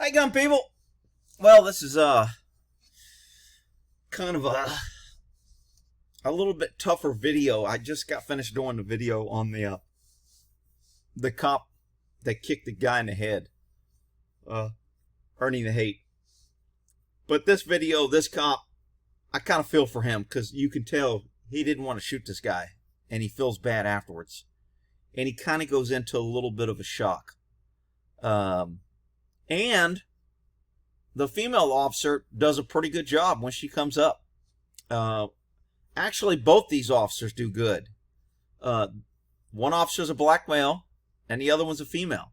Hi, gun people. Well, this is kind of a little bit tougher video. I just got finished doing the video on the cop that kicked the guy in the head, earning the hate. But this video, this cop, I kind of feel for him because you can tell he didn't want to shoot this guy, and he feels bad afterwards, and he kind of goes into a little bit of a shock. And the female officer does a pretty good job when she comes up. Actually, both these officers do good. One officer's a black male, and the other one's a female.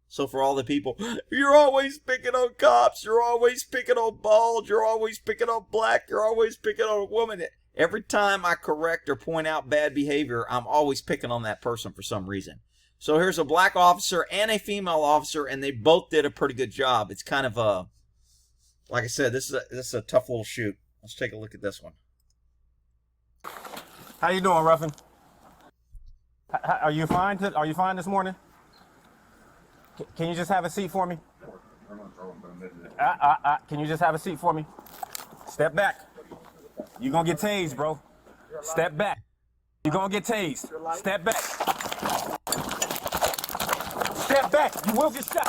So for all the people, you're always picking on cops, you're always picking on bald, you're always picking on black, you're always picking on a woman. Every time I correct or point out bad behavior, I'm always picking on that person for some reason. So here's a black officer and a female officer, and they both did a pretty good job. It's kind of a, like I said, this is a tough little shoot. Let's take a look at this one. How you doing, Ruffin? Are you fine? Are you fine this morning? Can you just have a seat for me? Can you just have a seat for me? Step back. You're gonna get tased, bro. Step back. You're gonna get tased. Step back. Step back. You will get shot.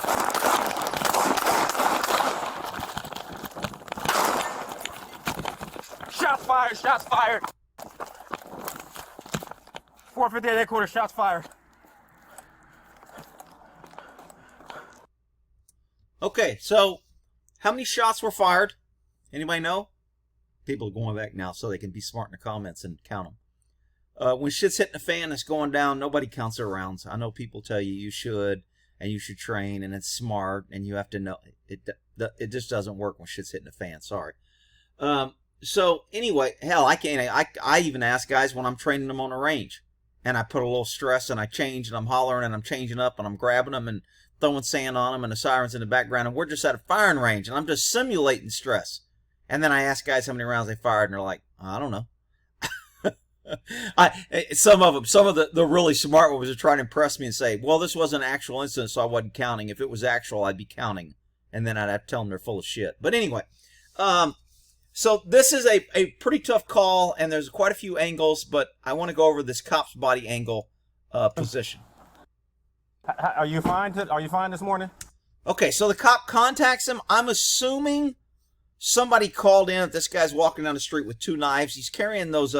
Shots fired. Shots fired. 458 headquarters. Shots fired. Okay, so how many shots were fired? Anybody know? People are going back now so they can be smart in the comments and count them. When shit's hitting the fan, it's going down, nobody counts their rounds. I know people tell you you should, and you should train, and it's smart, and you have to know. It just doesn't work when shit's hitting the fan. Sorry. So anyway, hell, I even ask guys when I'm training them on the range, and I put a little stress, and I change, and I'm hollering, and I'm changing up, and I'm grabbing them, and throwing sand on them, and the sirens in the background, and we're just at a firing range, and I'm just simulating stress. And then I ask guys how many rounds they fired, and they're like, I don't know. Some of the really smart ones are trying to impress me and say, well, this wasn't an actual incident, so I wasn't counting. If it was actual, I'd be counting. And then I'd have to tell them they're full of shit. But anyway, so this is a pretty tough call, and there's quite a few angles, but I want to go over this cop's body angle position. Are you fine? Are you fine this morning? Okay, so the cop contacts him. I'm assuming somebody called in that this guy's walking down the street with two knives. He's carrying those,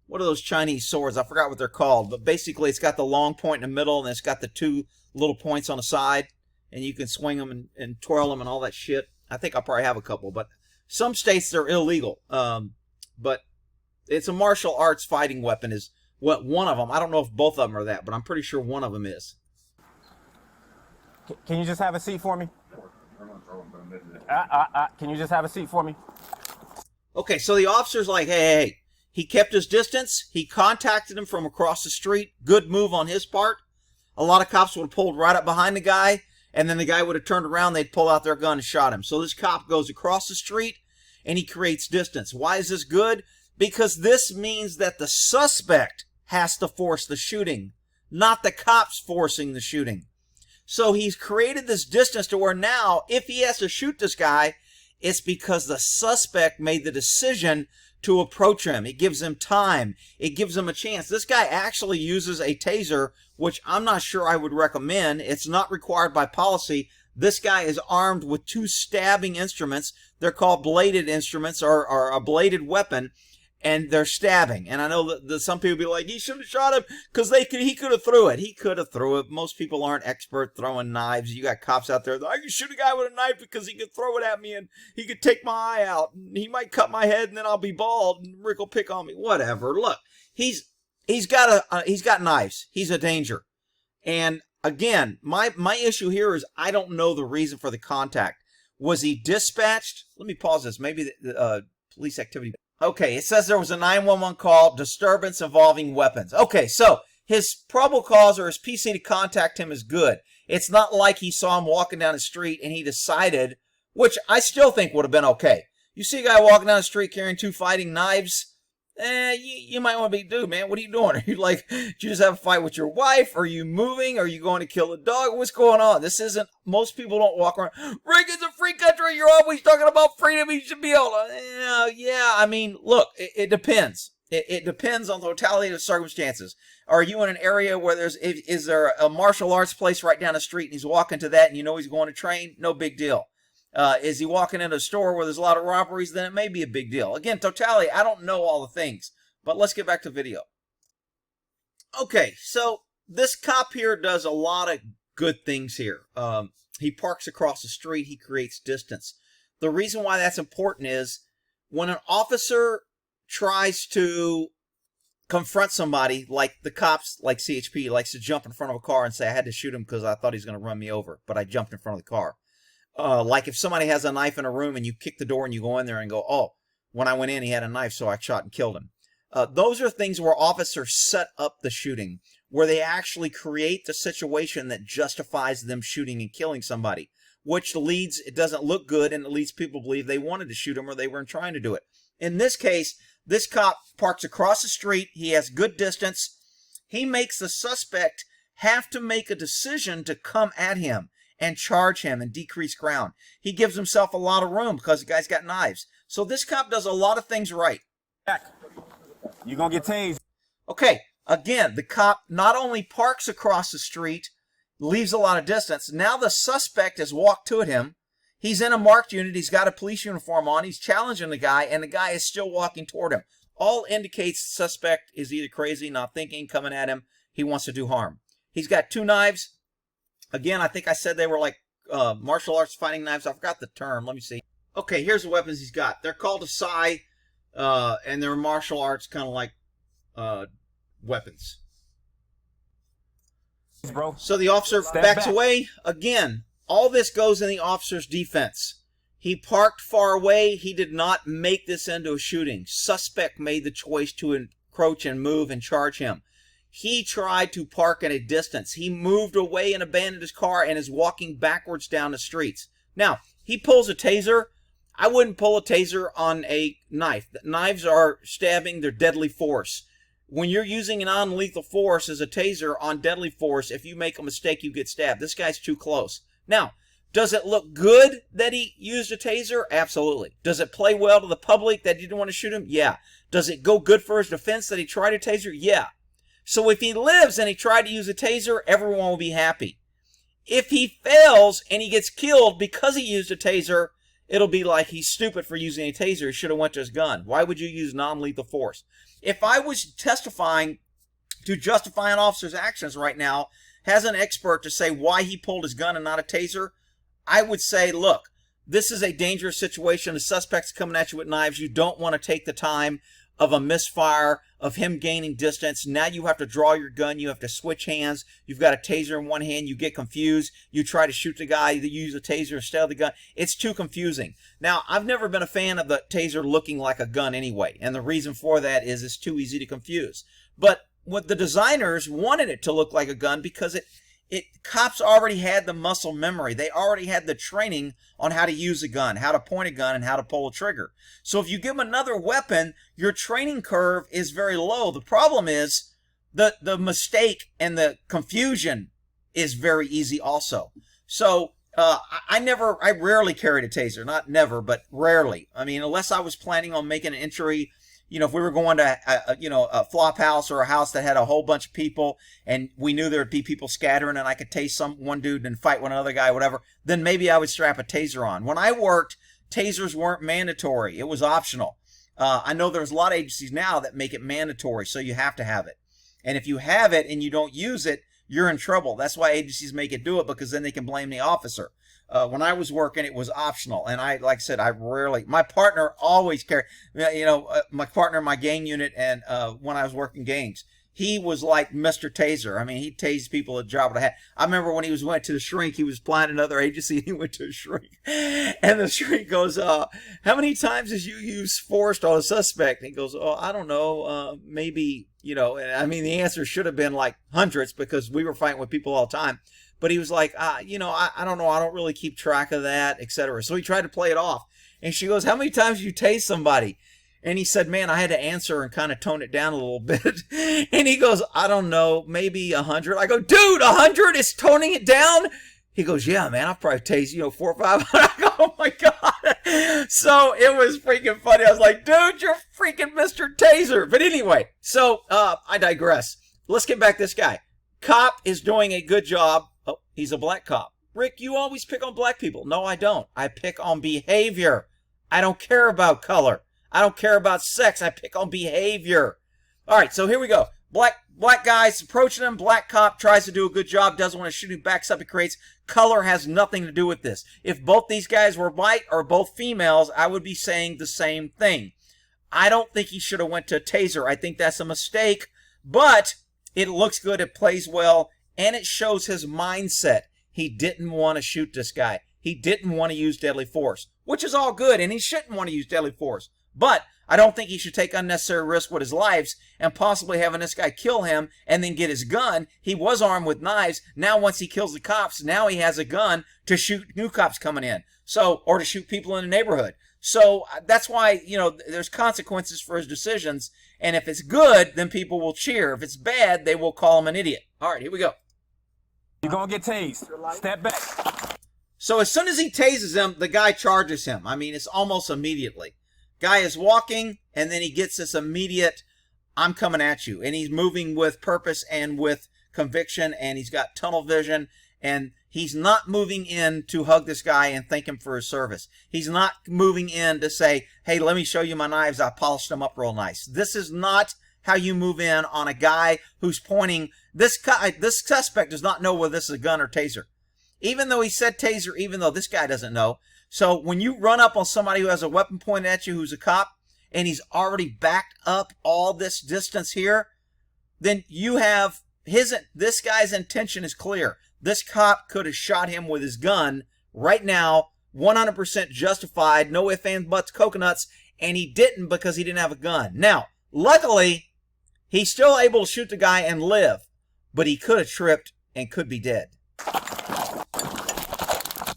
what are those Chinese swords? I forgot what they're called. But basically, it's got the long point in the middle, and it's got the two little points on the side. And you can swing them and twirl them and all that shit. I think I'll probably have a couple. But some states, they're illegal. But it's a martial arts fighting weapon is what one of them. I don't know if both of them are that, but I'm pretty sure one of them is. Can you just have a seat for me? Can you just have a seat for me? Okay, so the officer's like, hey. He kept his distance. He contacted him from across the street. Good move on his part. A lot of cops would have pulled right up behind the guy, and then the guy would have turned around. They'd pull out their gun and shot him. So this cop goes across the street, and he creates distance. Why is this good? Because this means that the suspect has to force the shooting, not the cops forcing the shooting. So he's created this distance to where now, if he has to shoot this guy, it's because the suspect made the decision to approach him. It gives him time. It gives him a chance. This guy actually uses a taser, which I'm not sure I would recommend. It's not required by policy. This guy is armed with two stabbing instruments. They're called bladed instruments or a bladed weapon. And they're stabbing. And I know that some people be like, he should have shot him because he could have threw it. He could have threw it. Most people aren't expert throwing knives. You got cops out there that I can shoot a guy with a knife because he could throw it at me and he could take my eye out. And he might cut my head and then I'll be bald and Rick will pick on me. Whatever. Look, he's got knives. He's a danger. And again, my issue here is I don't know the reason for the contact. Was he dispatched? Let me pause this. Maybe the police activity. Okay, it says there was a 911 call, disturbance involving weapons. Okay, so his probable cause or his PC to contact him is good. It's not like he saw him walking down the street and he decided, which I still think would have been okay. You see a guy walking down the street carrying two fighting knives, You might want to be, dude, man, what are you doing? Are you like, did you just have a fight with your wife? Are you moving? Are you going to kill a dog? What's going on? This isn't, most people don't walk around, Reagan's a free country, you're always talking about freedom, you should be able to, yeah, I mean, look, it depends. It depends on the totality of the circumstances. Are you in an area where is there a martial arts place right down the street and he's walking to that and you know he's going to train? No big deal. Is he walking into a store where there's a lot of robberies? Then it may be a big deal. Again, totality, I don't know all the things, but let's get back to video. Okay, so this cop here does a lot of good things here. He parks across the street. He creates distance. The reason why that's important is when an officer tries to confront somebody, like the cops, like CHP, likes to jump in front of a car and say, I had to shoot him because I thought he was going to run me over, but I jumped in front of the car. Like if somebody has a knife in a room and you kick the door and you go in there and go, oh, when I went in, he had a knife, so I shot and killed him. Those are things where officers set up the shooting, where they actually create the situation that justifies them shooting and killing somebody, which leads, it doesn't look good, and it leads people to believe they wanted to shoot him or they weren't trying to do it. In this case, this cop parks across the street. He has good distance. He makes the suspect have to make a decision to come at him and charge him and decrease ground. He gives himself a lot of room because the guy's got knives. So this cop does a lot of things right. You're going to get tased. Okay, again, the cop not only parks across the street, leaves a lot of distance. Now the suspect has walked to him. He's in a marked unit. He's got a police uniform on. He's challenging the guy, and the guy is still walking toward him. All indicates the suspect is either crazy, not thinking, coming at him. He wants to do harm. He's got two knives. Again, I think I said they were like martial arts fighting knives. I forgot the term. Let me see. Okay, here's the weapons he's got. They're called a sai, and they're martial arts kind of like weapons. Bro. So the officer backs away. Again, all this goes in the officer's defense. He parked far away. He did not make this into a shooting. Suspect made the choice to encroach and move and charge him. He tried to park at a distance. He moved away and abandoned his car and is walking backwards down the streets. Now, he pulls a taser. I wouldn't pull a taser on a knife. Knives are stabbing. They're deadly force. When you're using a non-lethal force as a taser on deadly force, if you make a mistake, you get stabbed. This guy's too close. Now, does it look good that he used a taser? Absolutely. Does it play well to the public that he didn't want to shoot him? Yeah. Does it go good for his defense that he tried a taser? Yeah. So if he lives and he tried to use a taser, everyone will be happy. If he fails and he gets killed because he used a taser, it'll be like he's stupid for using a taser. He should have went to his gun. Why would you use non-lethal force? If I was testifying to justify an officer's actions right now, as an expert to say why he pulled his gun and not a taser, I would say, look, this is a dangerous situation. The suspect's coming at you with knives. You don't want to take the time of a misfire, of him gaining distance. Now you have to draw your gun. You have to switch hands. You've got a taser in one hand. You get confused. You try to shoot the guy. You use a taser instead of the gun. It's too confusing. Now, I've never been a fan of the taser looking like a gun anyway. And the reason for that is it's too easy to confuse. But what the designers wanted it to look like a gun because cops already had the muscle memory. They already had the training on how to use a gun, how to point a gun, and how to pull a trigger. So if you give them another weapon, your training curve is very low. The problem is the mistake and the confusion is very easy also. So I rarely carried a taser. Not never, but rarely. I mean, unless I was planning on making an entry. You know, if we were going to, a flop house or a house that had a whole bunch of people and we knew there would be people scattering and I could tase one dude and fight with another guy, whatever, then maybe I would strap a taser on. When I worked, tasers weren't mandatory. It was optional. I know there's a lot of agencies now that make it mandatory, so you have to have it. And if you have it and you don't use it, you're in trouble. That's why agencies make it do it, because then they can blame the officer. When I was working, it was optional. And like I said, my partner always carried, my partner in my gang unit. And when I was working gangs, he was like Mr. Taser. I mean, he tased people at drop of a hat. I remember when he went to the shrink, he was applying another agency and he went to a shrink. And the shrink goes, how many times has you used force on a suspect? And he goes, oh, I don't know, maybe, I mean, the answer should have been like hundreds because we were fighting with people all the time. But he was like, I don't know. I don't really keep track of that, etc. So he tried to play it off. And she goes, how many times have you tased somebody? And he said, man, I had to answer and kind of tone it down a little bit. And he goes, I don't know, maybe 100. I go, dude, 100 is toning it down? He goes, yeah, man, I'll probably tased, 400 or 500. I go, oh my God. So it was freaking funny. I was like, dude, you're freaking Mr. Taser. But anyway, so I digress. Let's get back to this guy. Cop is doing a good job. Oh, he's a black cop. Rick, you always pick on black people. No, I don't. I pick on behavior. I don't care about color. I don't care about sex. I pick on behavior. All right, so here we go. Black guy's approaching him. Black cop tries to do a good job. Doesn't want to shoot him. Backs up. He creates. Color has nothing to do with this. If both these guys were white or both females, I would be saying the same thing. I don't think he should have went to a taser. I think that's a mistake. But it looks good. It plays well. And it shows his mindset. He didn't want to shoot this guy. He didn't want to use deadly force, which is all good. And he shouldn't want to use deadly force. But I don't think he should take unnecessary risk with his lives and possibly having this guy kill him and then get his gun. He was armed with knives. Now once he kills the cops, now he has a gun to shoot new cops coming in. So, or to shoot people in the neighborhood. So that's why, there's consequences for his decisions. And if it's good, then people will cheer. If it's bad, they will call him an idiot. All right, here we go. You're going to get tased. Step back. So as soon as he tases him, the guy charges him. I mean, it's almost immediately. Guy is walking, and then he gets this immediate, I'm coming at you. And he's moving with purpose and with conviction, and he's got tunnel vision, and he's not moving in to hug this guy and thank him for his service. He's not moving in to say, hey, let me show you my knives. I polished them up real nice. This is not how you move in on a guy who's pointing. This suspect does not know whether this is a gun or taser. Even though he said taser, even though this guy doesn't know. So when you run up on somebody who has a weapon pointed at you who's a cop, and he's already backed up all this distance here, then you have this guy's intention is clear. This cop could have shot him with his gun right now, 100% justified, no ifs, ands, buts, coconuts, and he didn't because he didn't have a gun. Now, luckily, he's still able to shoot the guy and live, but he could have tripped and could be dead.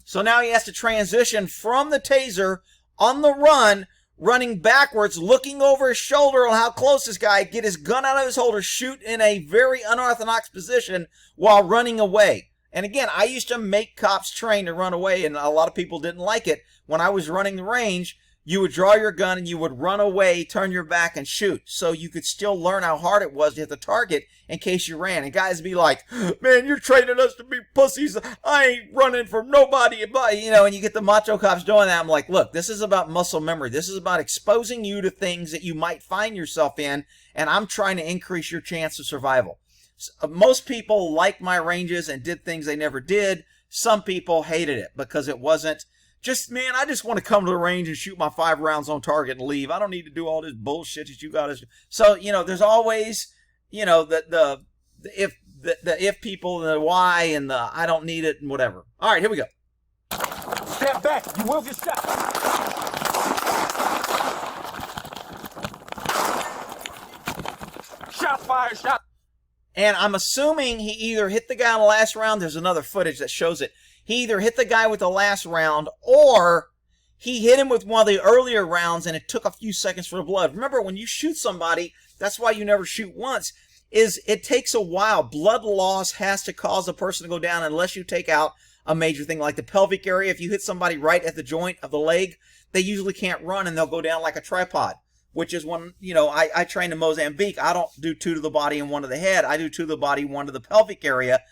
So now he has to transition from the taser on the run, running backwards, looking over his shoulder on how close this guy, get his gun out of his holder, shoot in a very unorthodox position while running away. And again, I used to make cops train to run away, and a lot of people didn't like it. When I was running the range, you would draw your gun and you would run away, turn your back, and shoot. So you could still learn how hard it was to hit the target in case you ran. And guys would be like, man, you're training us to be pussies. I ain't running from nobody. And you get the macho cops doing that. I'm like, look, this is about muscle memory. This is about exposing you to things that you might find yourself in. And I'm trying to increase your chance of survival. Most people liked my ranges and did things they never did. Some people hated it because it wasn't. Man, I just want to come to the range and shoot my 5 rounds on target and leave. I don't need to do all this bullshit that you got to do. So, there's always, the if people, and the why, and the I don't need it, and whatever. All right, here we go. Step back. You will get shot. Shot fired. Shot. And I'm assuming he either hit the guy on the last round. There's another footage that shows it. He either hit the guy with the last round or he hit him with one of the earlier rounds and it took a few seconds for the blood. Remember, when you shoot somebody, that's why you never shoot once, is it takes a while. Blood loss has to cause a person to go down unless you take out a major thing like the pelvic area. If you hit somebody right at the joint of the leg, they usually can't run and they'll go down like a tripod, which is when, I train in Mozambique. I don't do 2 to the body and 1 to the head. I do 2 to the body, 1 to the pelvic area.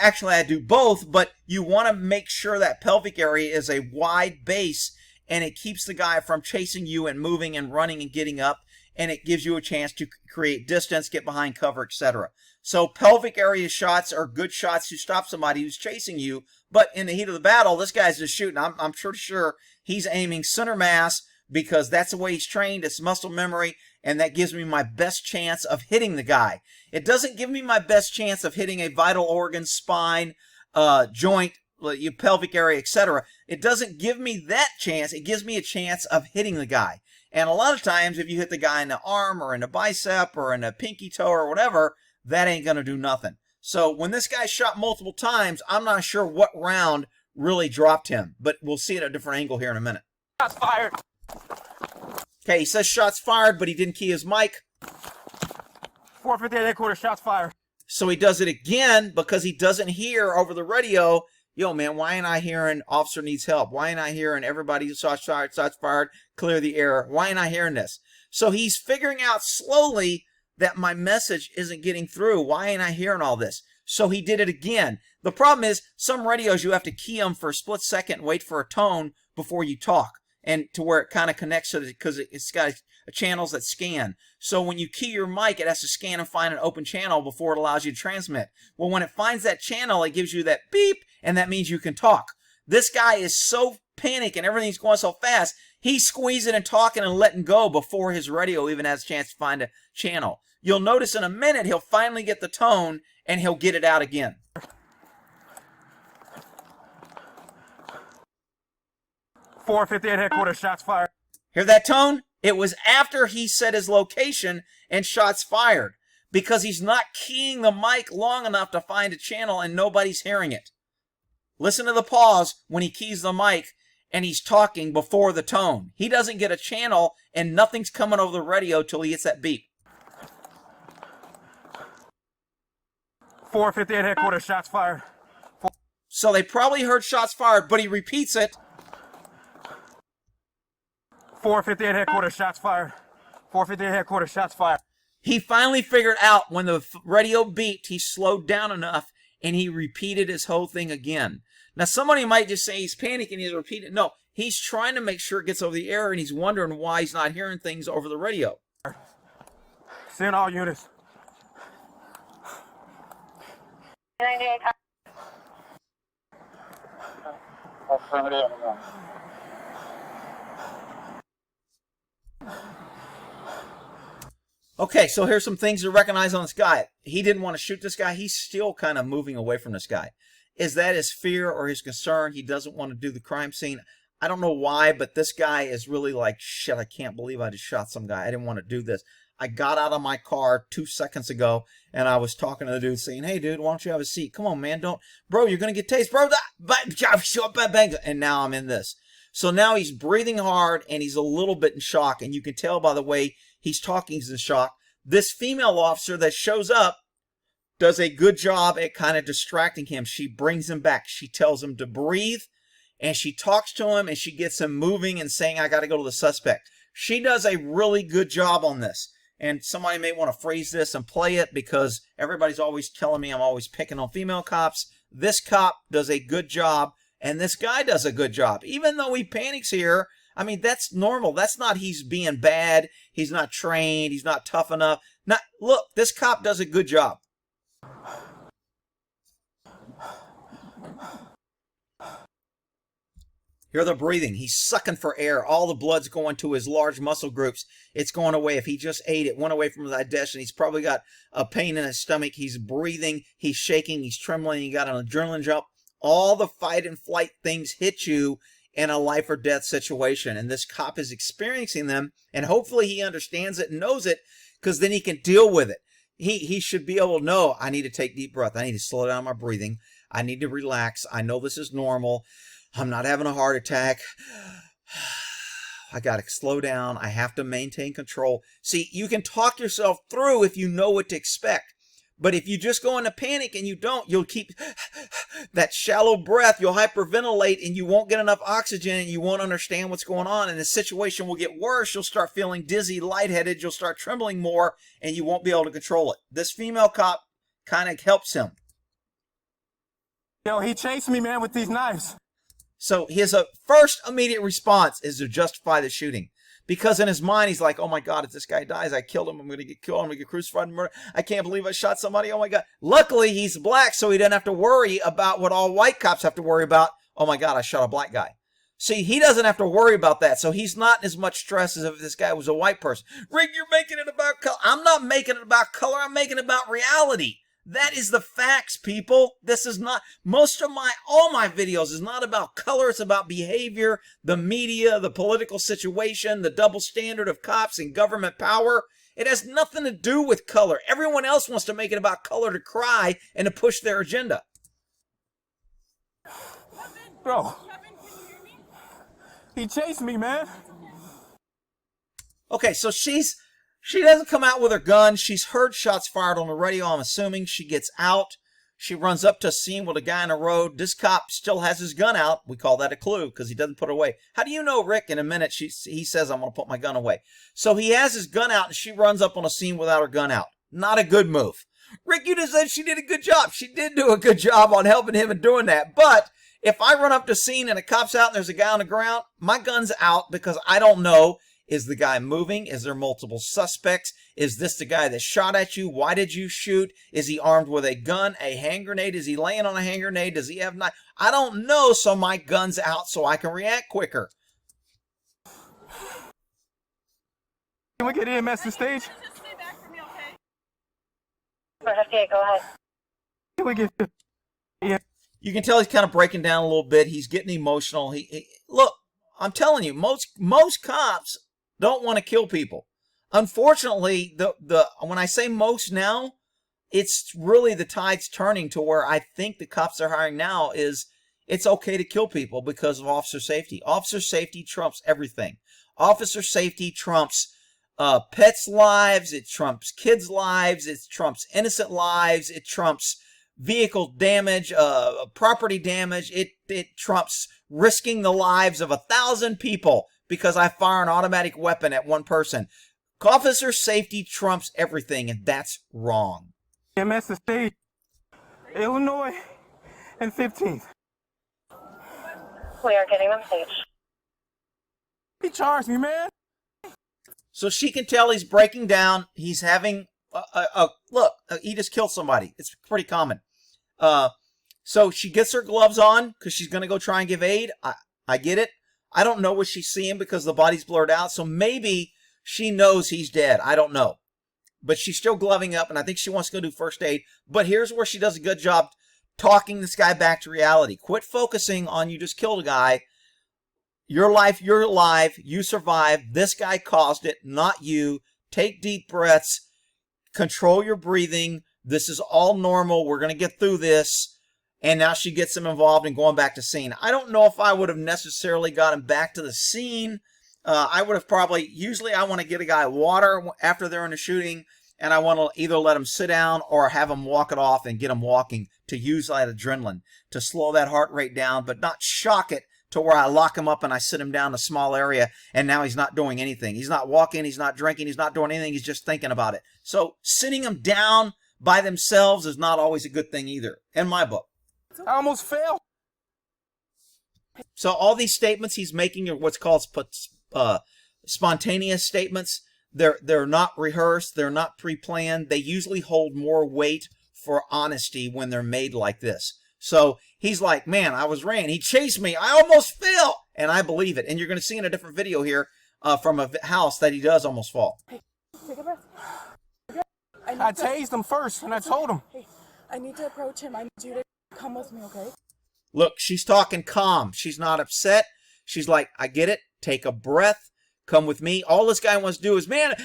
Actually, I do both, but you want to make sure that pelvic area is a wide base and it keeps the guy from chasing you and moving and running and getting up, and it gives you a chance to create distance, get behind cover, etc. So pelvic area shots are good shots to stop somebody who's chasing you, but in the heat of the battle, this guy's just shooting. I'm pretty sure he's aiming center mass because that's the way he's trained. It's muscle memory, and that gives me my best chance of hitting the guy. It doesn't give me my best chance of hitting a vital organ, spine, joint, your pelvic area, etc. It doesn't give me that chance. It gives me a chance of hitting the guy. And a lot of times, if you hit the guy in the arm or in the bicep or in the pinky toe or whatever, that ain't going to do nothing. So when this guy shot multiple times, I'm not sure what round really dropped him, but we'll see it at a different angle here in a minute. Shots fired. Okay, he says shots fired, but he didn't key his mic. 458 headquarters, shots fired. So he does it again because he doesn't hear over the radio, yo, man, why ain't I hearing officer needs help? Why ain't I hearing everybody shots fired, clear the air? Why ain't I hearing this? So he's figuring out slowly that my message isn't getting through. Why ain't I hearing all this? So he did it again. The problem is some radios, you have to key them for a split second and wait for a tone before you talk, and to where it kind of connects to it, because it's got channels that scan. So when you key your mic, it has to scan and find an open channel before it allows you to transmit. Well, when it finds that channel, it gives you that beep, and that means you can talk. This guy is so panicked and everything's going so fast, he's squeezing and talking and letting go before his radio even has a chance to find a channel. You'll notice in a minute, he'll finally get the tone, and he'll get it out again. 458 headquarters, shots fired. Hear that tone? It was after he said his location and shots fired, because he's not keying the mic long enough to find a channel and nobody's hearing it. Listen to the pause when he keys the mic and he's talking before the tone. He doesn't get a channel and nothing's coming over the radio till he gets that beep. 458 headquarters, shots fired. So they probably heard shots fired, but he repeats it. 458 headquarters, shots fired. 458 headquarters, shots fired. He finally figured out when the radio beeped, he slowed down enough and he repeated his whole thing again. Now, somebody might just say he's panicking, he's repeating. No, he's trying to make sure it gets over the air, and he's wondering why he's not hearing things over the radio. Send all units. Okay, so here's some things to recognize on this guy. He didn't want to shoot this guy. He's still kind of moving away from this guy. Is that his fear or his concern? He doesn't want to do the crime scene. I don't know why, but this guy is really like, shit, I can't believe I just shot some guy. I didn't want to do this. I got out of my car 2 seconds ago, and I was talking to the dude saying, hey, dude, why don't you have a seat? Come on, man, don't. Bro, you're going to get tased. Bro, and now I'm in this. So now he's breathing hard, and he's a little bit in shock, and you can tell by the way he's talking, he's in shock. This female officer that shows up does a good job at kind of distracting him. She brings him back. She tells him to breathe, and she talks to him, and she gets him moving and saying, I got to go to the suspect. She does a really good job on this. And somebody may want to phrase this and play it, because everybody's always telling me I'm always picking on female cops. This cop does a good job, and this guy does a good job. Even though he panics here, I mean, that's normal. That's not he's being bad. He's not trained. He's not tough enough. Look, this cop does a good job. Hear the breathing. He's sucking for air. All the blood's going to his large muscle groups. It's going away. If he just ate, it went away from his digestion. He's probably got a pain in his stomach. He's breathing. He's shaking. He's trembling. He got an adrenaline jump. All the fight and flight things hit you in a life or death situation. And this cop is experiencing them. And hopefully he understands it and knows it, because then he can deal with it. He should be able to know, I need to take deep breath. I need to slow down my breathing. I need to relax. I know this is normal. I'm not having a heart attack. I got to slow down. I have to maintain control. See, you can talk yourself through if you know what to expect. But if you just go into panic and you don't, you'll keep that shallow breath. You'll hyperventilate and you won't get enough oxygen, and you won't understand what's going on. And the situation will get worse. You'll start feeling dizzy, lightheaded. You'll start trembling more, and you won't be able to control it. This female cop kind of helps him. Yo, he chased me, man, with these knives. So his first immediate response is to justify the shooting. Because in his mind, he's like, oh my God, if this guy dies, I killed him. I'm going to get killed. I'm going to get crucified and murdered. I can't believe I shot somebody. Oh my God. Luckily, he's black, so he doesn't have to worry about what all white cops have to worry about. Oh my God, I shot a black guy. See, he doesn't have to worry about that. So he's not in as much stress as if this guy was a white person. Rick, you're making it about color. I'm not making it about color. I'm making it about reality. That is the facts, people. This is not, all my videos is not about color. It's about behavior, the media, the political situation, the double standard of cops and government power. It has nothing to do with color. Everyone else wants to make it about color to cry and to push their agenda. Bro, he chased me, man. Okay, so she doesn't come out with her gun. She's heard shots fired on the radio, I'm assuming. She gets out. She runs up to a scene with a guy in the road. This cop still has his gun out. We call that a clue because he doesn't put it away. How do you know, Rick? In a minute, he says, I'm going to put my gun away. So he has his gun out, and she runs up on a scene without her gun out. Not a good move. Rick, you just said she did a good job. She did do a good job on helping him and doing that. But if I run up to a scene and a cop's out and there's a guy on the ground, my gun's out because I don't know. Is the guy moving? Is there multiple suspects? Is this the guy that shot at you? Why did you shoot? Is he armed with a gun, a hand grenade? Is he laying on a hand grenade? Does he have a knife? I don't know, so my gun's out so I can react quicker. Can we get EMS to stage? Just stay back from me, okay? Okay, go ahead. Can we get... Yeah. You can tell he's kind of breaking down a little bit. He's getting emotional. Look, I'm telling you, most cops don't want to kill people. Unfortunately, when I say most now, it's really the tide's turning to where I think the cops they're hiring now is it's okay to kill people because of officer safety. Officer safety trumps everything. Officer safety trumps pets' lives. It trumps kids' lives. It trumps innocent lives. It trumps vehicle damage, property damage. It trumps risking the lives of 1,000 people because I fire an automatic weapon at one person. Officer safety trumps everything, and that's wrong. EMS to stage. Illinois and 15th. We are getting them staged. He charged me, man. So she can tell he's breaking down. He's having look, he just killed somebody. It's pretty common. So she gets her gloves on because she's going to go try and give aid. I get it. I don't know what she's seeing because the body's blurred out. So maybe she knows he's dead. I don't know. But she's still gloving up, and I think she wants to go do first aid. But here's where she does a good job talking this guy back to reality. Quit focusing on you just killed a guy. Your life, you're alive. You survived. This guy caused it, not you. Take deep breaths. Control your breathing. This is all normal. We're going to get through this. And now she gets him involved in going back to scene. I don't know if I would have necessarily got him back to the scene. I would have probably, usually I want to get a guy water after they're in a shooting, and I want to either let him sit down or have him walk it off and get him walking to use that adrenaline, to slow that heart rate down, but not shock it to where I lock him up and I sit him down in a small area, and now he's not doing anything. He's not walking, he's not drinking, he's not doing anything, he's just thinking about it. So sitting them down by themselves is not always a good thing either, in my book. I almost fell. So all these statements he's making are what's called spontaneous statements. They're not rehearsed. They're not pre-planned. They usually hold more weight for honesty when they're made like this. So he's like, man, I was ran. He chased me. I almost fell. And I believe it. And you're going to see in a different video here from a house that he does almost fall. Hey, take a breath. I tased him first, and I told him. Hey, I need to approach him. I need you to come with me, okay? Look, she's talking calm. She's not upset. She's like, I get it. Take a breath. Come with me. All this guy wants to do is, man,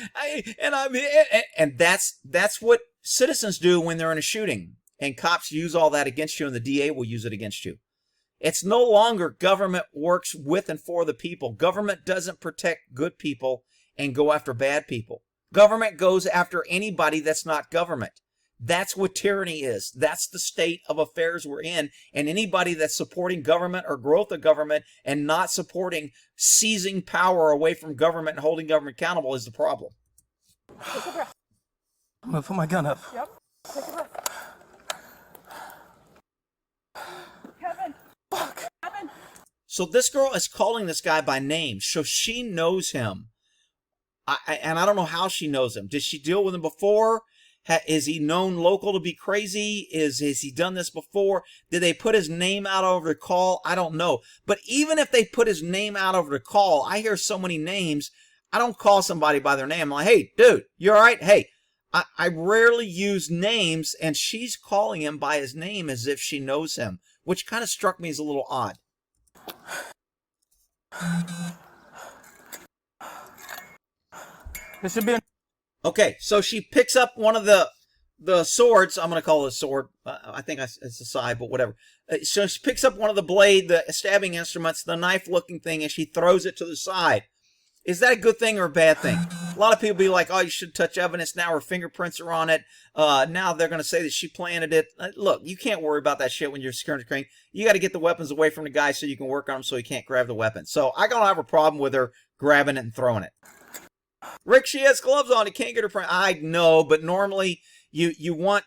and that's what citizens do when they're in a shooting. And cops use all that against you, and the DA will use it against you. It's no longer government works with and for the people. Government doesn't protect good people and go after bad people. Government goes after anybody that's not government. That's what tyranny is. That's the state of affairs we're in. And anybody that's supporting government or growth of government and not supporting seizing power away from government and holding government accountable is the problem. Take a breath. I'm going to put my gun up. Yep. Take a breath. Kevin. Fuck. Kevin. So this girl is calling this guy by name. So she knows him. And I don't know how she knows him. Did she deal with him before? Is he known local to be crazy? Has he done this before? Did they put his name out over the call? I don't know. But even if they put his name out over the call, I hear so many names. I don't call somebody by their name. I'm like, hey, dude, you all right? Hey, I rarely use names, and she's calling him by his name as if she knows him, which kind of struck me as a little odd. This should be Okay, so she picks up one of the swords. I'm going to call it a sword. I think it's a side, but whatever. So she picks up one of the blade, the stabbing instruments, the knife-looking thing, and she throws it to the side. Is that a good thing or a bad thing? A lot of people be like, oh, you should touch evidence. Now her fingerprints are on it. Now they're going to say that she planted it. Look, you can't worry about that shit when you're securing the crane. You got to get the weapons away from the guy so you can work on them so he can't grab the weapon. So I don't have a problem with her grabbing it and throwing it. Rick, she has gloves on. You can't get her print. I know, but normally you want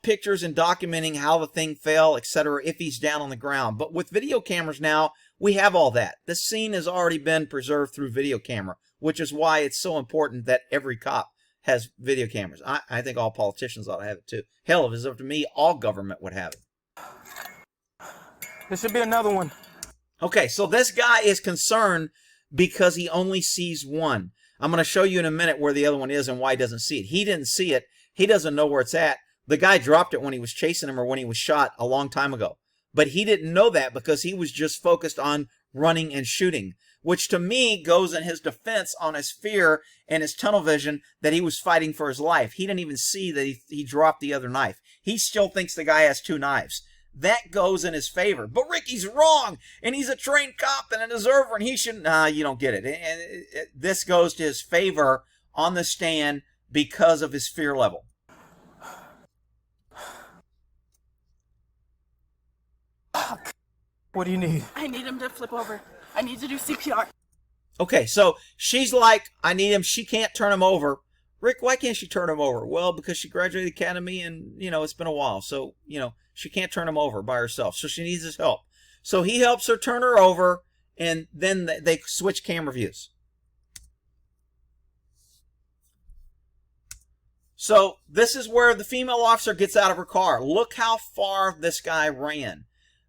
pictures and documenting how the thing fell, etc. if he's down on the ground. But with video cameras now, we have all that. The scene has already been preserved through video camera, which is why it's so important that every cop has video cameras. I think all politicians ought to have it too. Hell, if it's up to me, all government would have it. There should be another one. Okay, so this guy is concerned because he only sees one. I'm going to show you in a minute where the other one is and why he doesn't see it. He didn't see it. He doesn't know where it's at. The guy dropped it when he was chasing him or when he was shot a long time ago. But he didn't know that because he was just focused on running and shooting, which to me goes in his defense on his fear and his tunnel vision that he was fighting for his life. He didn't even see that he dropped the other knife. He still thinks the guy has two knives. That goes in his favor. But Ricky's wrong, and he's a trained cop and a deserver, and he shouldn't. Nah, you don't get it. And this goes to his favor on the stand because of his fear level. What do you need? I need him to flip over. I need to do CPR. Okay, so she's like, I need him. She can't turn him over. Rick, why can't she turn him over? Well, because she graduated the academy and, it's been a while. So, she can't turn him over by herself. So she needs his help. So he helps her turn her over, and then they switch camera views. So this is where the female officer gets out of her car. Look how far this guy ran.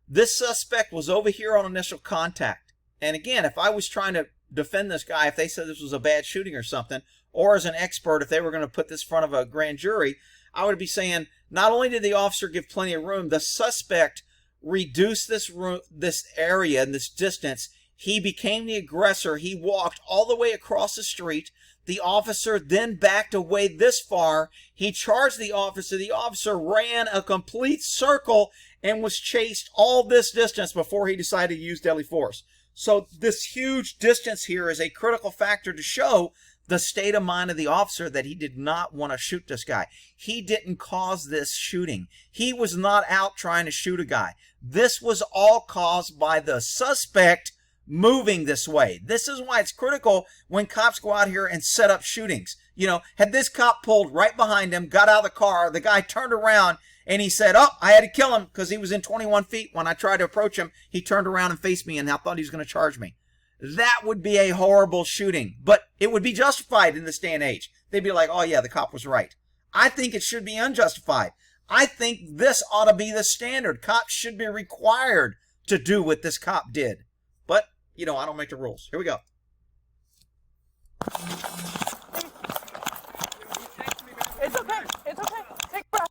This suspect was over here on initial contact. And again, if I was trying to defend this guy, if they said this was a bad shooting or something, or as an expert, if they were going to put this in front of a grand jury, I would be saying, not only did the officer give plenty of room, the suspect reduced this area and this distance. He became the aggressor. He walked all the way across the street. The officer then backed away this far. He charged the officer. The officer ran a complete circle and was chased all this distance before he decided to use deadly force. So this huge distance here is a critical factor to show the state of mind of the officer that he did not want to shoot this guy. He didn't cause this shooting. He was not out trying to shoot a guy. This was all caused by the suspect moving this way. This is why it's critical when cops go out here and set up shootings. Had this cop pulled right behind him, got out of the car, the guy turned around and he said, oh, I had to kill him because he was in 21 feet. When I tried to approach him, he turned around and faced me and I thought he was going to charge me. That would be a horrible shooting, but it would be justified in this day and age. They'd be like, oh yeah, the cop was right. I think it should be unjustified. I think this ought to be the standard. Cops should be required to do what this cop did. But, I don't make the rules. Here we go. It's okay. It's okay. Take a breath.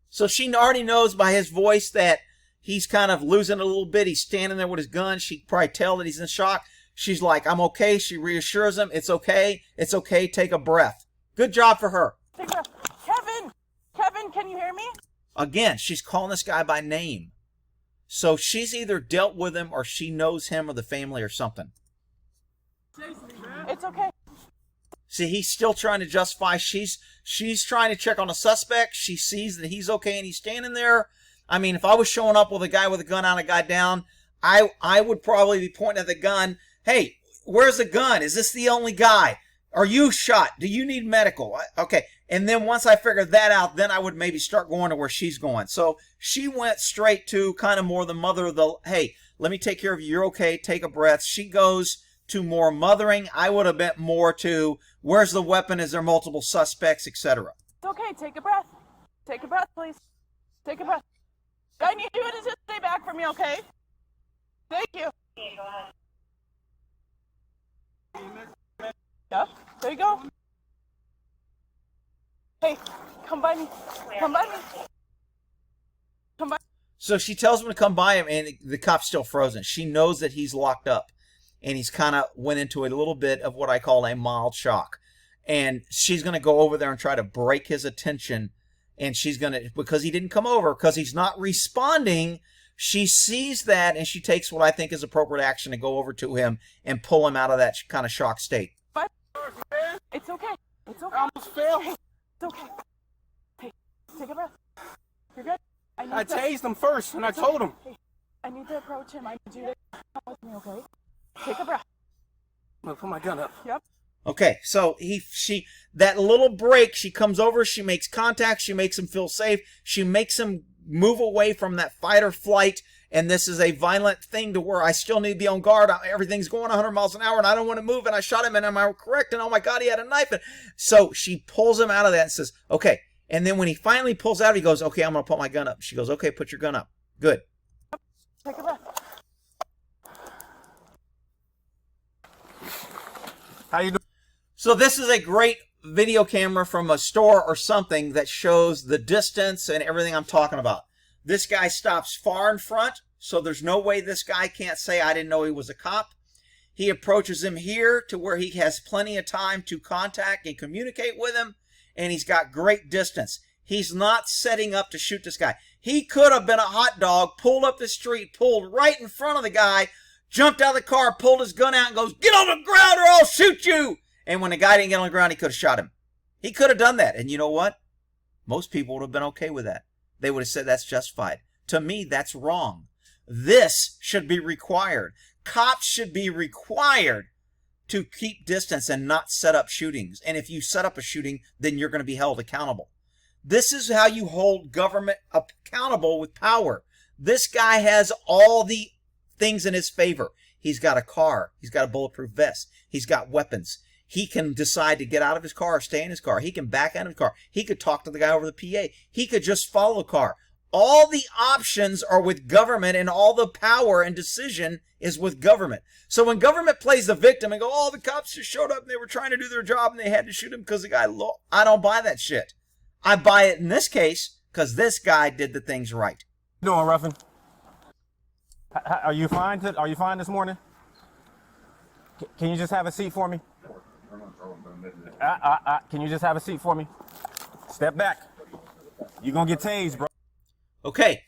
So she already knows by his voice that he's kind of losing a little bit. He's standing there with his gun. She can probably tell that he's in shock. She's like, I'm okay. She reassures him. It's okay. It's okay. Take a breath. Good job for her. Take a breath. Kevin, can you hear me? Again, she's calling this guy by name. So she's either dealt with him or she knows him or the family or something. It's okay. See, he's still trying to justify. She's trying to check on a suspect. She sees that he's okay and he's standing there. I mean, if I was showing up with a guy with a gun on a guy down, I would probably be pointing at the gun. Hey, where's the gun? Is this the only guy? Are you shot? Do you need medical? Okay. And then once I figured that out, then I would maybe start going to where she's going. So she went straight to kind of more the mother of the, hey, let me take care of you. You're okay. Take a breath. She goes to more mothering. I would have been more to, where's the weapon? Is there multiple suspects, etc. It's okay. Take a breath. Take a breath, please. Take a breath. I need you to just stay back from me, okay? Thank you. Yeah, there you go. Hey, come by me. Come by me. Come by. So she tells him to come by him, and the cop's still frozen. She knows that he's locked up, and he's kind of went into a little bit of what I call a mild shock. And she's going to go over there and try to break his attention, and she's going to, because he didn't come over, because he's not responding She sees that and she takes what I think is appropriate action to go over to him and pull him out of that kind of shock state. But it's okay. It's okay. I almost fell. Hey, it's okay. Hey, take a breath. You're good. I tased him first, and I told him. Hey, I need to approach him. I need you to come with me, okay? Take a breath. I'm gonna put my gun up. Yep. Okay, so that little break, she comes over, she makes contact, she makes him feel safe, she makes him move away from that fight or flight, and this is a violent thing to where I still need to be on guard. Everything's going 100 miles an hour, and I don't want to move, and I shot him, and am I correct? And oh my God, he had a knife. And so she pulls him out of that and says, okay. And then when he finally pulls out, he goes, okay, I'm going to put my gun up. She goes, okay, put your gun up. Good. Take a breath. How you doing? So this is a great video camera from a store or something that shows the distance and everything I'm talking about. This guy stops far in front, so there's no way this guy can't say, I didn't know he was a cop. He approaches him here to where he has plenty of time to contact and communicate with him, and he's got great distance. He's not setting up to shoot this guy. He could have been a hot dog, pulled up the street, pulled right in front of the guy, jumped out of the car, pulled his gun out, and goes, get on the ground or I'll shoot you. And when the guy didn't get on the ground, he could have shot him. He could have done that. And you know what? Most people would have been okay with that. They would have said that's justified. To me, that's wrong. This should be required. Cops should be required to keep distance and not set up shootings. And if you set up a shooting, then you're going to be held accountable. This is how you hold government accountable with power. This guy has all the things in his favor. He's got a car. He's got a bulletproof vest. He's got weapons. He can decide to get out of his car or stay in his car. He can back out of his car. He could talk to the guy over the PA. He could just follow the car. All the options are with government, and all the power and decision is with government. So when government plays the victim and go, oh, the cops just showed up and they were trying to do their job and they had to shoot him because the guy, I don't buy that shit. I buy it in this case because this guy did the things right. How you doing, Ruffin? Are you fine? Are you fine this morning? Can you just have a seat for me? Can you just have a seat for me? Step back. You're going to get tased, bro. Okay.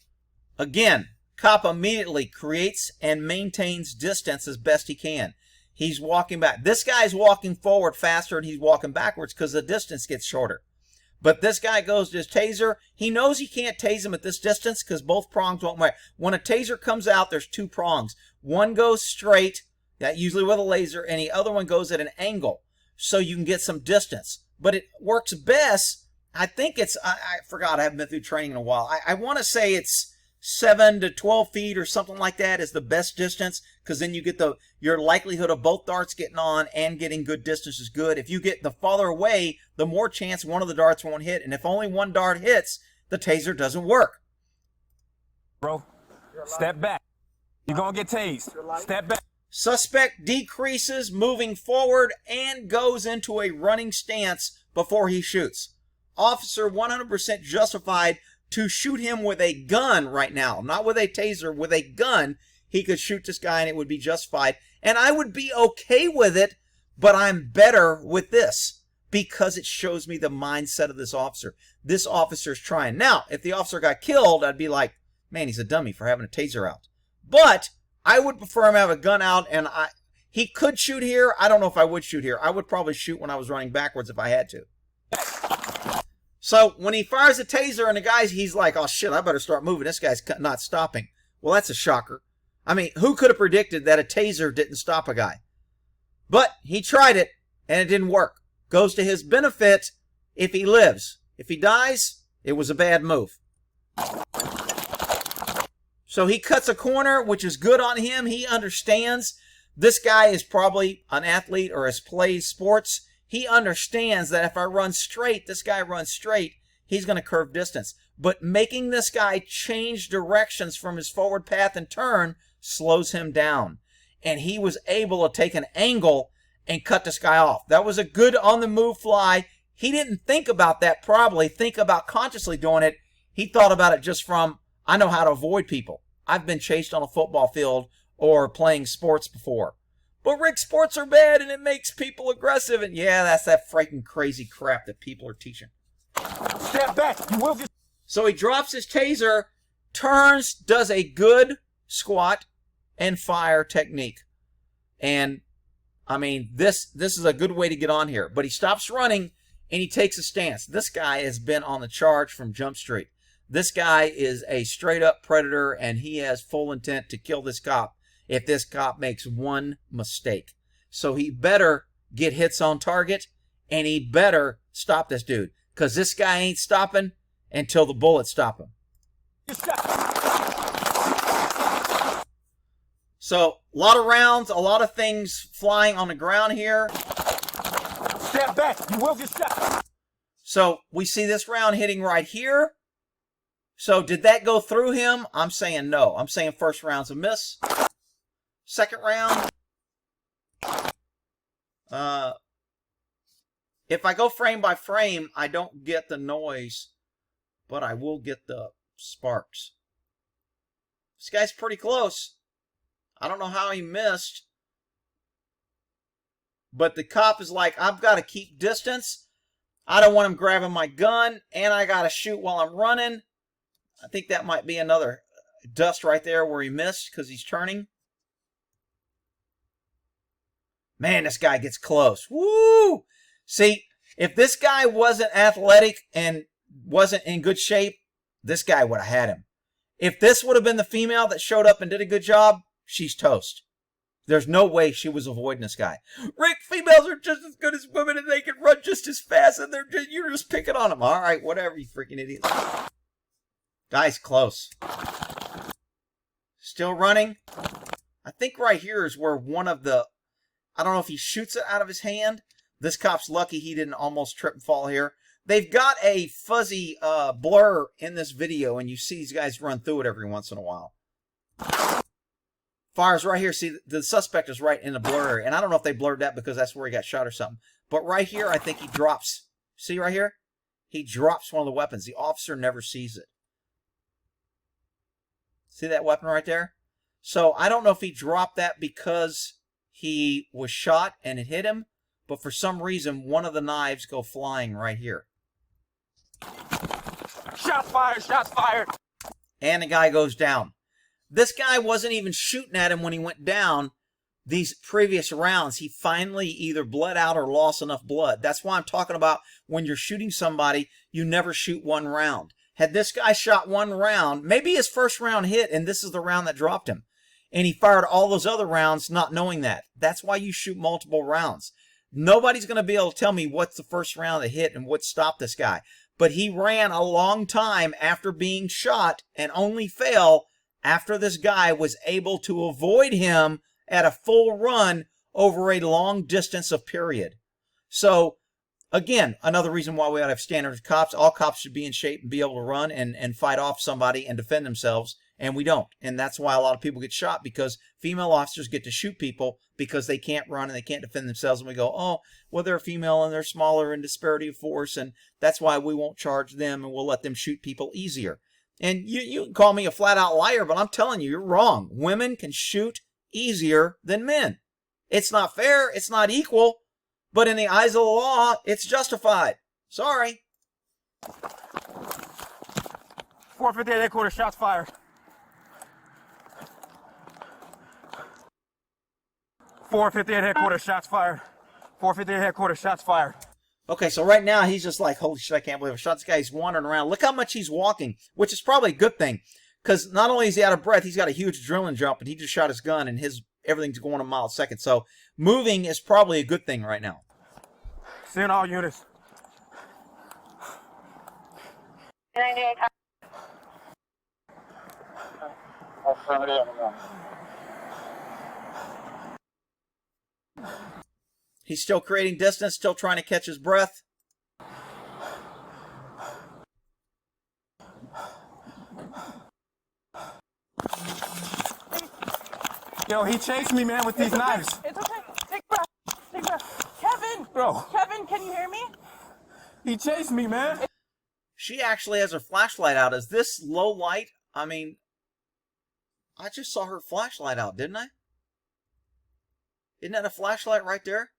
Again, cop immediately creates and maintains distance as best he can. He's walking back. This guy's walking forward faster and he's walking backwards because the distance gets shorter. But this guy goes to his taser. He knows he can't tase him at this distance because both prongs won't work. When a taser comes out, there's two prongs. One goes straight, that usually with a laser, and the other one goes at an angle so you can get some distance. But it works best, I think it's, I forgot, I haven't been through training in a while. I want to say it's 7 to 12 feet or something like that is the best distance, because then you get your likelihood of both darts getting on and getting good distance is good. If you get the farther away, the more chance one of the darts won't hit. And if only one dart hits, the taser doesn't work. Bro, step back. You're going to get tased. Step back. Suspect decreases moving forward and goes into a running stance before he shoots. Officer 100% justified to shoot him with a gun right now. Not with a taser, with a gun. He could shoot this guy and it would be justified. And I would be okay with it, but I'm better with this because it shows me the mindset of this officer. This officer's trying. Now, if the officer got killed, I'd be like, man, he's a dummy for having a taser out. But I would prefer him to have a gun out, and he could shoot here. I don't know if I would shoot here. I would probably shoot when I was running backwards if I had to. So when he fires a taser and the guy, he's like, oh shit, I better start moving. This guy's not stopping. Well, that's a shocker. I mean, who could have predicted that a taser didn't stop a guy? But he tried it and it didn't work. Goes to his benefit if he lives. If he dies, it was a bad move. So he cuts a corner, which is good on him. He understands this guy is probably an athlete or has played sports. He understands that if I run straight, this guy runs straight, he's going to curve distance. But making this guy change directions from his forward path and turn slows him down. And he was able to take an angle and cut this guy off. That was a good on-the-move fly. He didn't think about that probably, think about consciously doing it. He thought about it just from, I know how to avoid people. I've been chased on a football field or playing sports before. But Rick, sports are bad and it makes people aggressive. And yeah, that's that freaking crazy crap that people are teaching. Step back. You will get... So he drops his taser, turns, does a good squat and fire technique. And I mean, this is a good way to get on here. But he stops running and he takes a stance. This guy has been on the charge from Jump Street. This guy is a straight up predator, and he has full intent to kill this cop if this cop makes one mistake. So he better get hits on target, and he better stop this dude, because this guy ain't stopping until the bullets stop him. So a lot of rounds, a lot of things flying on the ground here. Step back. You will get shot. So we see this round hitting right here. So did that go through him? I'm saying no. I'm saying first round's a miss. Second round. If I go frame by frame, I don't get the noise, but I will get the sparks. This guy's pretty close. I don't know how he missed. But the cop is like, I've got to keep distance. I don't want him grabbing my gun, and I got to shoot while I'm running. I think that might be another dust right there where he missed because he's turning. Man, this guy gets close. Woo! See, if this guy wasn't athletic and wasn't in good shape, this guy would have had him. If this would have been the female that showed up and did a good job, she's toast. There's no way she was avoiding this guy. Rick, females are just as good as women and they can run just as fast and you're just picking on them. All right, whatever, you freaking idiots. Guy's close. Still running. I think right here is where one of the, I don't know if he shoots it out of his hand. This cop's lucky he didn't almost trip and fall here. They've got a fuzzy blur in this video, and you see these guys run through it every once in a while. Fires right here. See, the suspect is right in the blur area. And I don't know if they blurred that because that's where he got shot or something. But right here, I think he drops. See right here? He drops one of the weapons. The officer never sees it. See that weapon right there? So I don't know if he dropped that because he was shot and it hit him. But for some reason, one of the knives go flying right here. Shots fired. Shots fired. And the guy goes down. This guy wasn't even shooting at him when he went down these previous rounds. He finally either bled out or lost enough blood. That's why I'm talking about when you're shooting somebody, you never shoot one round. Had this guy shot one round, maybe his first round hit and this is the round that dropped him. And he fired all those other rounds not knowing that. That's why you shoot multiple rounds. Nobody's going to be able to tell me what's the first round that hit and what stopped this guy. But he ran a long time after being shot and only fell after this guy was able to avoid him at a full run over a long distance of period. So, again, another reason why we ought to have standard cops. All cops should be in shape and be able to run and fight off somebody and defend themselves, and we don't. And that's why a lot of people get shot, because female officers get to shoot people because they can't run and they can't defend themselves. And we go, oh, well, they're female and they're smaller in disparity of force, and that's why we won't charge them and we'll let them shoot people easier. And you can call me a flat-out liar, but I'm telling you, you're wrong. Women can shoot easier than men. It's not fair. It's not equal. But in the eyes of the law, it's justified. Sorry. 458 headquarters. Shots fired. 458 headquarters. Shots fired. 458 headquarters. Shots fired. Okay, so right now he's just like, holy shit, I can't believe I shot this guy. He's wandering around. Look how much he's walking, which is probably a good thing, because not only is he out of breath, he's got a huge adrenaline jump, and he just shot his gun, and everything's going a mile a second. So moving is probably a good thing right now. Seeing all units. 98. He's still creating distance, still trying to catch his breath. Yo, he chased me, man, with these knives. It's okay. Take a breath. Take a breath. Kevin! Bro. Kevin, can you hear me? He chased me, man. She actually has her flashlight out. Is this low light? I mean, I just saw her flashlight out, didn't I? Isn't that a flashlight right there?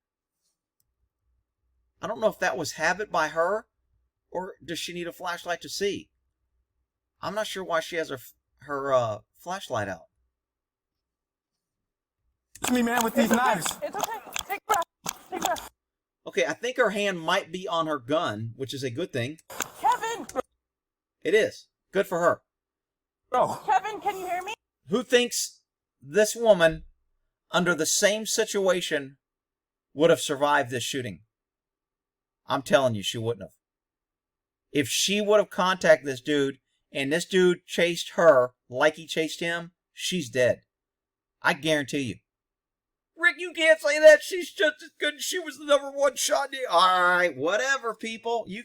I don't know if that was habit by her, or does she need a flashlight to see? I'm not sure why she has her her flashlight out. It's me, man, with these knives. It's okay. Take a breath. Take a breath. Okay, I think her hand might be on her gun, which is a good thing. Kevin! It is. Good for her. Bro. Kevin, can you hear me? Who thinks this woman, under the same situation, would have survived this shooting? I'm telling you, she wouldn't have. If she would have contacted this dude, and this dude chased her like he chased him, she's dead. I guarantee you. Rick, you can't say that. She's just as good as she was the #1 shot. All right, whatever, people. You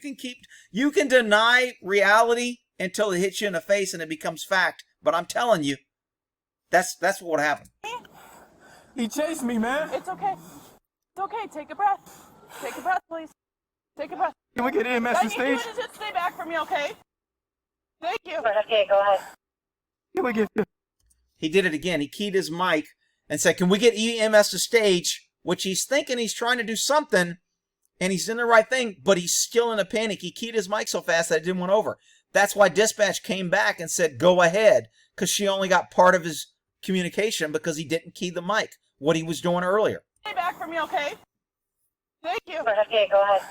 can deny reality until it hits you in the face and it becomes fact. But I'm telling you, that's what happened. He chased me, man. It's okay. It's okay. Take a breath. Take a breath, please. Take a breath. Can we get EMS I to need you stage? to just stay back from me, okay? Thank you. Okay, go ahead. Can we get... He did it again. He keyed his mic and said, can we get EMS to stage? Which he's thinking he's trying to do something, and he's in the right thing, but he's still in a panic. He keyed his mic so fast that it didn't went over. That's why dispatch came back and said, go ahead, because she only got part of his communication because he didn't key the mic, what he was doing earlier. Stay back from me, okay? Thank you. Okay, go ahead.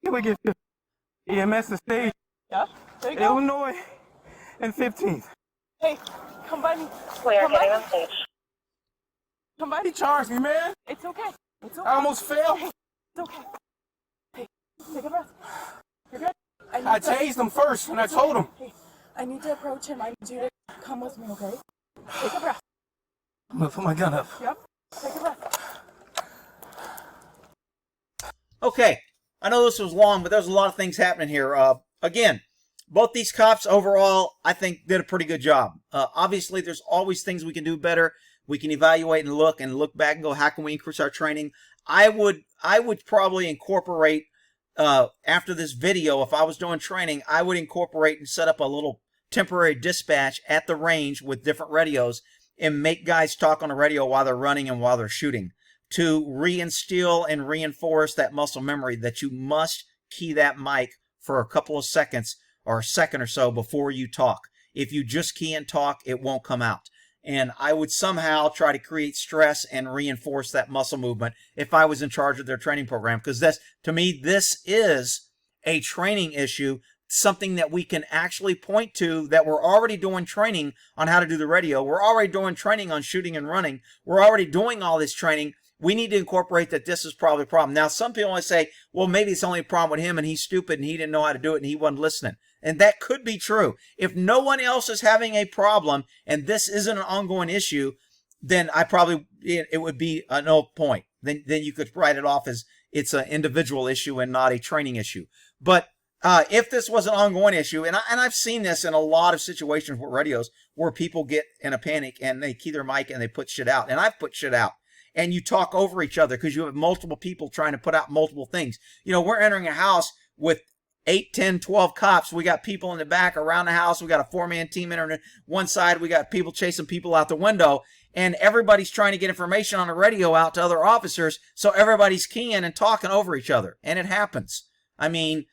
Can we get EMS to stage? Yeah, there you go. Illinois and 15th. Hey, come by me. We are Come by getting me. on stage. Come by He me. charged me, man. It's okay. It's okay. I almost fell. It's okay. Hey, take a breath. You're good. I tased him first, and I told him. Hey, I need to approach him. I need you to come with me, okay? Take a breath. I'm gonna put my gun up. Yep. Take a breath. Okay, I know this was long, but there's a lot of things happening here. Again, both these cops overall, I think, did a pretty good job. Obviously, there's always things we can do better. We can evaluate and look back and go, how can we increase our training? I would probably incorporate, after this video, if I was doing training, I would incorporate and set up a little temporary dispatch at the range with different radios and make guys talk on the radio while they're running and while they're shooting, to reinstill and reinforce that muscle memory that you must key that mic for a couple of seconds or a second or so before you talk. If you just key and talk, it won't come out. And I would somehow try to create stress and reinforce that muscle movement if I was in charge of their training program, because that's, to me, this is a training issue, something that we can actually point to, that we're already doing training on how to do the radio. We're already doing training on shooting and running. We're already doing all this training. We need to incorporate that this is probably a problem. Now, some people might say, well, maybe it's only a problem with him and he's stupid and he didn't know how to do it and he wasn't listening. And that could be true. If no one else is having a problem and this isn't an ongoing issue, then it would be a no point. Then you could write it off as it's an individual issue and not a training issue. But if this was an ongoing issue, and I've seen this in a lot of situations with radios where people get in a panic and they key their mic and they put shit out. And I've put shit out. And you talk over each other because you have multiple people trying to put out multiple things. You know, we're entering a house with 8, 10, 12 cops. We got people in the back around the house. We got a 4-man team in one side. We got people chasing people out the window. And everybody's trying to get information on the radio out to other officers. So everybody's keying and talking over each other. And it happens. I mean,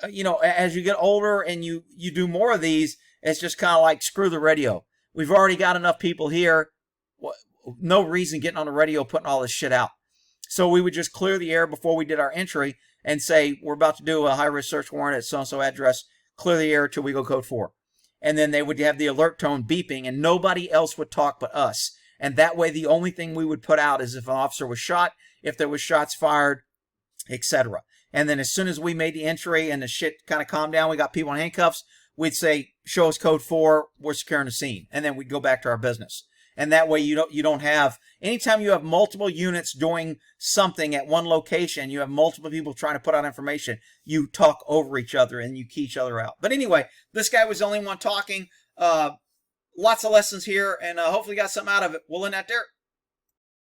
you know, as you get older and you do more of these, it's just kind of like, screw the radio. We've already got enough people here. No reason getting on the radio putting all this shit out. So we would just clear the air before we did our entry and say, we're about to do a high-risk search warrant at so-and-so address. Clear the air till we go code 4. And then they would have the alert tone beeping and nobody else would talk but us. And that way the only thing we would put out is if an officer was shot, if there was shots fired, etc. And then as soon as we made the entry and the shit kind of calmed down, we got people in handcuffs, we'd say, show us code 4, we're securing the scene. And then we'd go back to our business. And that way you don't have, anytime you have multiple units doing something at one location, you have multiple people trying to put out information, you talk over each other and you key each other out. But anyway, this guy was the only one talking. Lots of lessons here, and hopefully got something out of it. We'll end that there.